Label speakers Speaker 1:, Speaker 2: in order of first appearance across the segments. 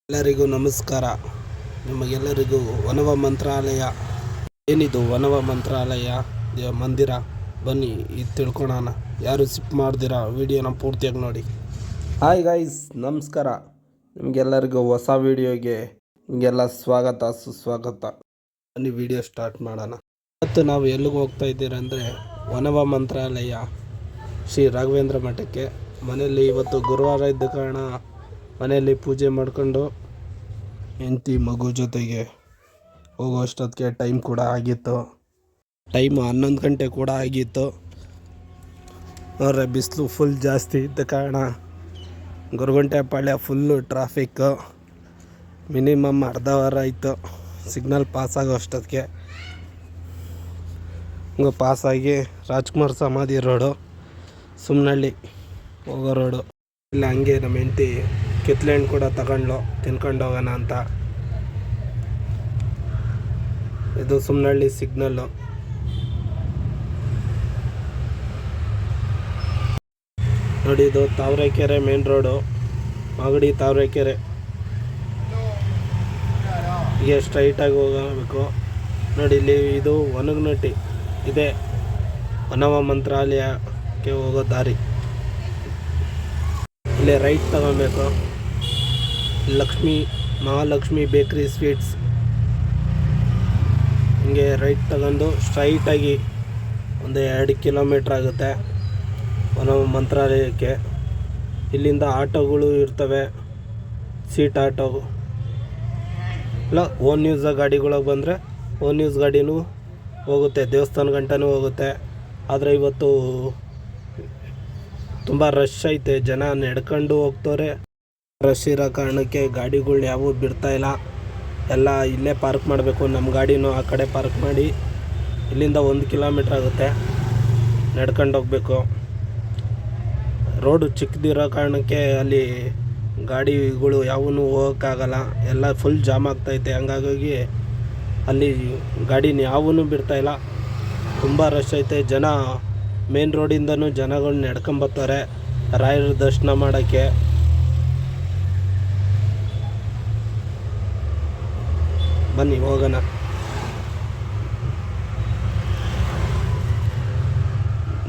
Speaker 1: ಎಲ್ಲರಿಗೂ ನಮಸ್ಕಾರ. ನಿಮಗೆಲ್ಲರಿಗೂ ವನವ ಮಂತ್ರಾಲಯ ಏನಿದು ವನವ ಮಂತ್ರಾಲಯ ಮಂದಿರ ಬನ್ನಿ ಇದು ತಿಳ್ಕೊಳ್ಳೋಣ. ಯಾರು ಸಿಪ್ ಮಾಡ್ದಿರಾ ವಿಡಿಯೋನ ಪೂರ್ತಿಯಾಗಿ ನೋಡಿ. ಹಾಯ್ ಗೈಸ್, ನಮಸ್ಕಾರ. ನಿಮಗೆಲ್ಲರಿಗೂ ಹೊಸ ವಿಡಿಯೋಗೆ ನಿಮಗೆಲ್ಲ ಸ್ವಾಗತ ಸುಸ್ವಾಗತ. ಬನ್ನಿ ವಿಡಿಯೋ ಸ್ಟಾರ್ಟ್ ಮಾಡೋಣ. ಇವತ್ತು ನಾವು ಎಲ್ಲಿಗೆ ಹೋಗ್ತಾ ಇದ್ದೀರಿ ಅಂದರೆ ವನವ ಮಂತ್ರಾಲಯ ಶ್ರೀ ರಾಘವೇಂದ್ರ ಮಠಕ್ಕೆ. ಮನೆಯಲ್ಲಿ ಇವತ್ತು ಗುರುವಾರ ಇದ್ದ ಕಾರಣ ಮನೆಯಲ್ಲಿ ಪೂಜೆ ಮಾಡಿಕೊಂಡು ಹೆಂಡತಿ ಮಗು ಜೊತೆಗೆ ಹೋಗೋ ಅಷ್ಟೊತ್ತಿಗೆ ಟೈಮ್ ಕೂಡ ಆಗಿತ್ತು. ಟೈಮ್ 11 ಗಂಟೆ ಕೂಡ ಆಗಿತ್ತು. ನೋಡ್ರೆ ಬಿಸಿಲು ಫುಲ್ ಜಾಸ್ತಿ ಇದ್ದ ಕಾರಣ ಗೊರಗುಂಟೆ ಪಾಳ್ಯ ಫುಲ್ಲು ಟ್ರಾಫಿಕ್ಕು. ಮಿನಿಮಮ್ ಅರ್ಧ ಅವರ್ ಆಯಿತು ಸಿಗ್ನಲ್ ಪಾಸಾಗೋ ಅಷ್ಟೊತ್ತಿಗೆ. ಹಿಂಗೆ ಪಾಸಾಗಿ ರಾಜ್ಕುಮಾರ್ ಸಮಾಧಿ ರೋಡು, ಸುಮ್ನಹಳ್ಳಿ ಹೋಗೋ ರೋಡು. ಇಲ್ಲ ಹಂಗೆ ನಮ್ಮ ಹೆಂಡತಿ ಕಿತ್ಲೆ ಹಣ್ಣು ಕೂಡ ತಗೊಂಡ್ಲು ತಿನ್ಕೊಂಡು ಹೋಗೋಣ ಅಂತ. ಇದು ಸುಮ್ನಹಳ್ಳಿ ಸಿಗ್ನಲ್ಲು. ನೋಡಿ, ಇದು ತಾವರೆಕೆರೆ ಮೇನ್ ರೋಡು, ಮಾಗಡಿ ತಾವರೆಕೆರೆ. ಹೀಗೆ ಸ್ಟ್ರೈಟಾಗಿ ಹೋಗಬೇಕು. ನೋಡಿ, ಇಲ್ಲಿ ಇದು ಒಣಗನಟ್ಟಿ ಇದೆ ವನವ ಮಂತ್ರಾಲಯಕ್ಕೆ ಹೋಗೋ ದಾರಿ. ಇಲ್ಲೇ ರೈಟ್ ತಗೊಬೇಕು. ಮಹಾಲಕ್ಷ್ಮಿ ಬೇಕ್ರಿ ಸ್ವೀಟ್ಸ್. ಹಿಂಗೆ ರೈಟ್ ತಗೊಂಡು ಸ್ಟ್ರೈಟಾಗಿ ಒಂದು 2 ಕಿಲೋಮೀಟ್ರ್ ಆಗುತ್ತೆ ವನವ ಮಂತ್ರಾಲಯಕ್ಕೆ. ಇಲ್ಲಿಂದ ಆಟೋಗಳು ಇರ್ತವೆ, ಸೀಟ್ ಆಟೋ. ಇಲ್ಲ ಓನ್ ಯೂಸ್ ಗಾಡಿಗಳಿಗೆ ಬಂದರೆ ಓನ್ ಯೂಸ್ ಗಾಡಿನೂ ಹೋಗುತ್ತೆ, ದೇವಸ್ಥಾನ ಗಂಟನೂ ಹೋಗುತ್ತೆ. ಆದರೆ ಇವತ್ತು ತುಂಬ ರಶ್ ಐತೆ, ಜನ ನಡ್ಕೊಂಡು ಹೋಗ್ತವ್ರೆ. ರಶ್ ಇರೋ ಕಾರಣಕ್ಕೆ ಗಾಡಿಗಳು ಯಾವೂ ಬಿಡ್ತಾಯಿಲ್ಲ. ಎಲ್ಲ ಇಲ್ಲೇ ಪಾರ್ಕ್ ಮಾಡಬೇಕು. ನಮ್ಮ ಗಾಡಿನೂ ಆ ಕಡೆ ಪಾರ್ಕ್ ಮಾಡಿ ಇಲ್ಲಿಂದ 1 ಕಿಲೋಮೀಟ್ರ್ ಆಗುತ್ತೆ ನಡ್ಕೊಂಡು ಹೋಗಬೇಕು. ರೋಡು ಚಿಕ್ಕದಿರೋ ಕಾರಣಕ್ಕೆ ಅಲ್ಲಿ ಗಾಡಿಗಳು ಯಾವೂ ಹೋಗೋಕ್ಕಾಗಲ್ಲ, ಎಲ್ಲ ಫುಲ್ ಜಾಮ್ ಆಗ್ತೈತೆ. ಹಂಗಾಗಿ ಅಲ್ಲಿ ಗಾಡಿನ ಯಾವೂ ಬಿಡ್ತಾಯಿಲ್ಲ. ತುಂಬ ರಶ್ ಐತೆ. ಜನ ಮೇನ್ ರೋಡಿಂದನೂ ಜನಗಳು ನಡ್ಕೊಂಬರ್ತಾರೆ ರಾಯರ ದರ್ಶನ ಮಾಡೋಕ್ಕೆ. ಬನ್ನಿ ಹೋಗೋಣ.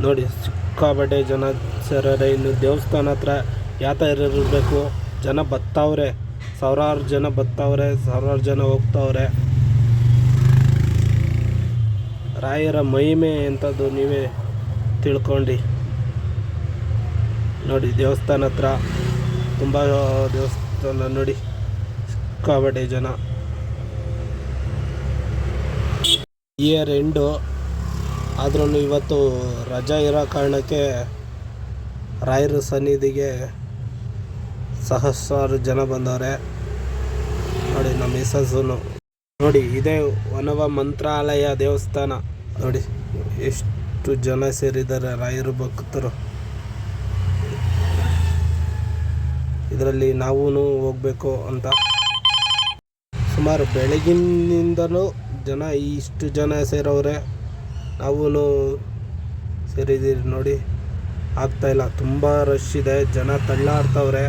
Speaker 1: ನೋಡಿ, ಸಿಕ್ಕಾಬಟ್ಟೆ ಜನ ಸೇರರೆ. ಇನ್ನು ದೇವಸ್ಥಾನ ಹತ್ರ ಯಾವ ಥರ ಇರಬೇಕು, ಜನ ಬರ್ತಾವ್ರೆ, ಸಾವಿರಾರು ಜನ ಬರ್ತಾವ್ರೆ, ಸಾವಿರಾರು ಜನ ಹೋಗ್ತಾವ್ರೆ. ರಾಯರ ಮಹಿಮೆ ಎಂಥದ್ದು ನೀವೇ ತಿಳ್ಕೊಂಡು ನೋಡಿ. ದೇವಸ್ಥಾನ ಹತ್ರ ತುಂಬ ದೇವಸ್ಥಾನ ನೋಡಿ, ಸಿಕ್ಕಾಬಟ್ಟೆ ಜನ. ಇಯರ್ ಎಂಡು ಆದ್ರೂ ಇವತ್ತು ರಜಾ ಇರೋ ಕಾರಣಕ್ಕೆ ರಾಯರ ಸನ್ನಿಧಿಗೆ ಸಹಸ್ರಾರು ಜನ ಬಂದವ್ರೆ. ನೋಡಿ, ನಮ್ಮ ಮಿಸಸ್ಸು ನೋಡಿ. ಇದೇ ವನವ ಮಂತ್ರಾಲಯ ದೇವಸ್ಥಾನ. ನೋಡಿ ಎಷ್ಟು ಜನ ಸೇರಿದ್ದಾರೆ ರಾಯರು ಭಕ್ತರು. ಇದರಲ್ಲಿ ನಾವೂ ಹೋಗಬೇಕು ಅಂತ ಸುಮಾರು ಬೆಳಗಿನಿಂದಲೂ ಜನ ಇಷ್ಟು ಜನ ಸೇರವ್ರೆ. ನಾವೂ ಸೇರಿದ್ದೀರಿ ನೋಡಿ. ಆಗ್ತಾಯಿಲ್ಲ, ತುಂಬ ರಶ್ ಇದೆ. ಜನ ತಳ್ಳಾಡ್ತವ್ರೆ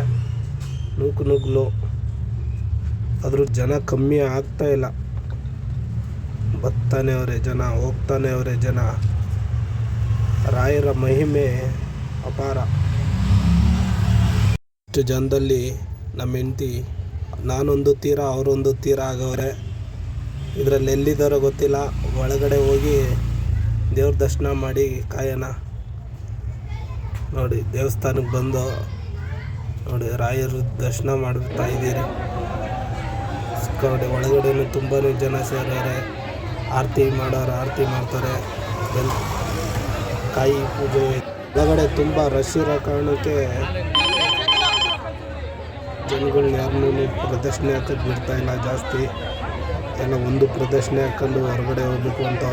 Speaker 1: ನುಗ್ಲು. ಆದರೂ ಜನ ಕಮ್ಮಿ ಆಗ್ತಾಯಿಲ್ಲ. ಬರ್ತಾನೆ ಅವರೇ ಜನ, ಹೋಗ್ತಾನೆ ಅವರೇ ಜನ. ರಾಯರ ಮಹಿಮೆ ಅಪಾರ. ಇಷ್ಟು ಜನದಲ್ಲಿ ನಮ್ಮ ಹೆಂಡತಿ ನಾನೊಂದು ತೀರ ಅವರೊಂದು ತೀರ ಆಗವ್ರೆ. ಇದರಲ್ಲಿ ಎಲ್ಲಿದ್ದಾರೋ ಗೊತ್ತಿಲ್ಲ. ಒಳಗಡೆ ಹೋಗಿ ದೇವ್ರ ದರ್ಶನ ಮಾಡಿ ಕಾಯೋಣ. ನೋಡಿ, ದೇವಸ್ಥಾನಕ್ಕೆ ಬಂದು ನೋಡಿ ರಾಯರ ದರ್ಶನ ಮಾಡ್ತಾ ಇದ್ದೀರಿ. ಒಳಗಡೆ ತುಂಬಾ ಜನ ಸೇರೋರೆ. ಆರತಿ ಮಾಡೋರು ಆರತಿ ಮಾಡ್ತಾರೆ. ಕಾಯಿ ಪೂಜೆ ಒಳಗಡೆ ತುಂಬ ರಶ್ ಇರೋ ಕಾರಣಕ್ಕೆ ಜನಗಳನ್ನ ಯಾರನ್ನೂ ಪ್ರದರ್ಶನ ಹಾಕೋದು ಬಿಡ್ತಾಯಿಲ್ಲ ಜಾಸ್ತಿ. ಎಲ್ಲ ಒಂದು ಪ್ರದರ್ಶನ ಹಾಕೊಂಡು ಹೊರಗಡೆ ಹೋಗ್ಬೇಕು ಅಂತ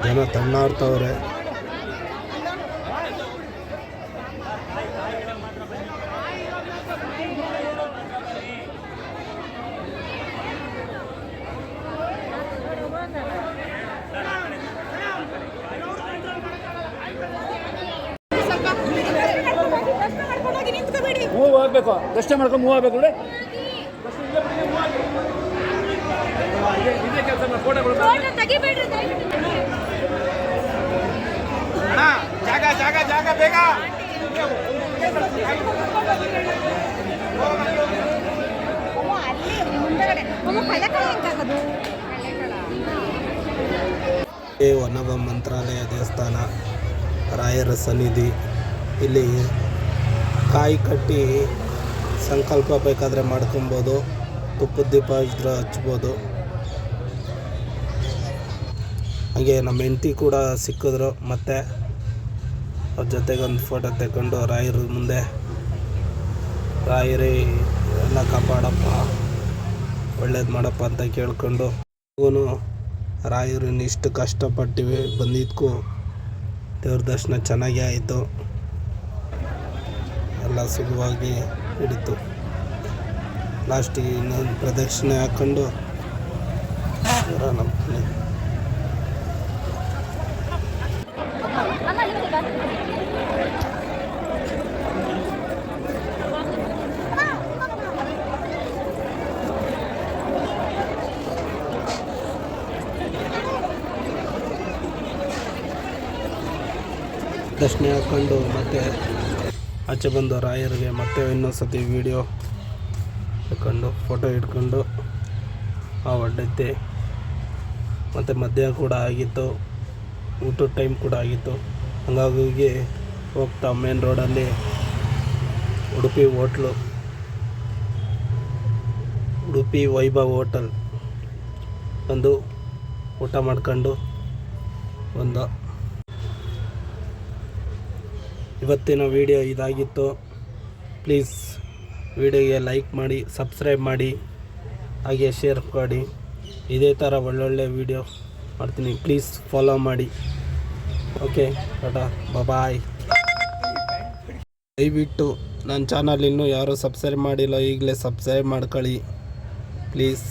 Speaker 1: ಜನ ತಳ್ಳಾಡ್ತವ್ರೆ.
Speaker 2: ಮೂವ್ ಆಗಬೇಕು, ದರ್ಶನ ಮಾಡ್ಕೊಂಡು ಮೂವ್ ಆಗಬೇಕು ನೋಡಿ. ಫೋಟೋ ತೆಗಿಬೇಡ್ರಿ
Speaker 3: ಜಾಗ ಜಾಗ ಜಾಗ ಬೇಗ
Speaker 2: ಅಲ್ಲಿ ಮುಂದಗಡೆ ಕಳೆಕಳ ಹೆಂಗಾಗೋದು
Speaker 1: ವನವ ಮಂತ್ರಾಲಯ ದೇವಸ್ಥಾನ, ರಾಯರ ಸನ್ನಿಧಿ. ಇಲ್ಲಿ ಕಾಯಿ ಕಟ್ಟಿ ಸಂಕಲ್ಪ ಬೇಕಾದರೆ ಮಾಡ್ಕೊಬೋದು, ತುಪ್ಪದ ದೀಪ ಇದ್ರೆ ಹಚ್ಬೋದು. ಹಾಗೆ ನಮ್ಮ ಹೆಂಡತಿ ಕೂಡ ಸಿಕ್ಕಿದ್ರು, ಮತ್ತು ಅವ್ರ ಜೊತೆಗೆ ಒಂದು ಫೋಟೋ ತೆಕ್ಕೊಂಡು ರಾಯರ ಮುಂದೆ ರಾಯರೇ ಎಲ್ಲ ಕಾಪಾಡಪ್ಪ, ಒಳ್ಳೇದು ಮಾಡಪ್ಪ ಅಂತ ಕೇಳ್ಕೊಂಡು ರಾಯರು ಇಷ್ಟು ಕಷ್ಟಪಟ್ಟಿವಿ ಬಂದಿದ್ದಕ್ಕೂ ದೇವ್ರ ದರ್ಶನ ಚೆನ್ನಾಗಿ ಆಯಿತು, ಎಲ್ಲ ಸುಲಭವಾಗಿ ಹಿಡಿತು. ಲಾಸ್ಟಿಗೆ ಇನ್ನೊಂದು ಪ್ರದಕ್ಷಿಣೆ ಹಾಕ್ಕೊಂಡು ನಮ್ಮ ದರ್ಶನ ಹಾಕ್ಕೊಂಡು ಮತ್ತೆ ಆಚೆ ಬಂದು ರಾಯರಿಗೆ ಮತ್ತೆ ಇನ್ನೊಂದು ಸತಿ ವೀಡಿಯೋ ಹಾಕ್ಕೊಂಡು ಫೋಟೋ ಇಟ್ಕೊಂಡು ಹೊರಡೈತೆ. ಮತ್ತು ಮಧ್ಯಾಹ್ನ ಕೂಡ ಆಗಿತ್ತು, ಊಟದ ಟೈಮ್ ಕೂಡ ಆಗಿತ್ತು. ಹಂಗಾಗಿ ಹೋಗ್ತಾ ಮೇನ್ ರೋಡಲ್ಲಿ ಉಡುಪಿ ಹೋಟ್ಲು, ಉಡುಪಿ ವೈಭವ್ ಹೋಟೆಲ್ ಒಂದು ಊಟ ಮಾಡ್ಕೊಂಡು ಒಂದು ಇವತ್ತಿನ ವಿಡಿಯೋ ಇದಾಗಿತ್ತು. ಪ್ಲೀಸ್ ವಿಡಿಯೋಗೆ ಲೈಕ್ ಮಾಡಿ, ಸಬ್ಸ್ಕ್ರೈಬ್ ಮಾಡಿ, ಹಾಗೆ ಶೇರ್ ಮಾಡಿ. ಇದೇ ಥರ ಒಳ್ಳೊಳ್ಳೆ ವಿಡಿಯೋ ಮಾಡ್ತೀನಿ, ಪ್ಲೀಸ್ ಫಾಲೋ ಮಾಡಿ. ಓಕೆ, ಟಾಟಾ, ಬಾಯ್. ದಯವಿಟ್ಟು ನನ್ನ ಚಾನಲ್ ಇನ್ನೂ ಯಾರೂ ಸಬ್ಸ್ಕ್ರೈಬ್ ಮಾಡಿಲ್ಲ, ಈಗಲೇ ಸಬ್ಸ್ಕ್ರೈಬ್ ಮಾಡ್ಕೊಳ್ಳಿ ಪ್ಲೀಸ್.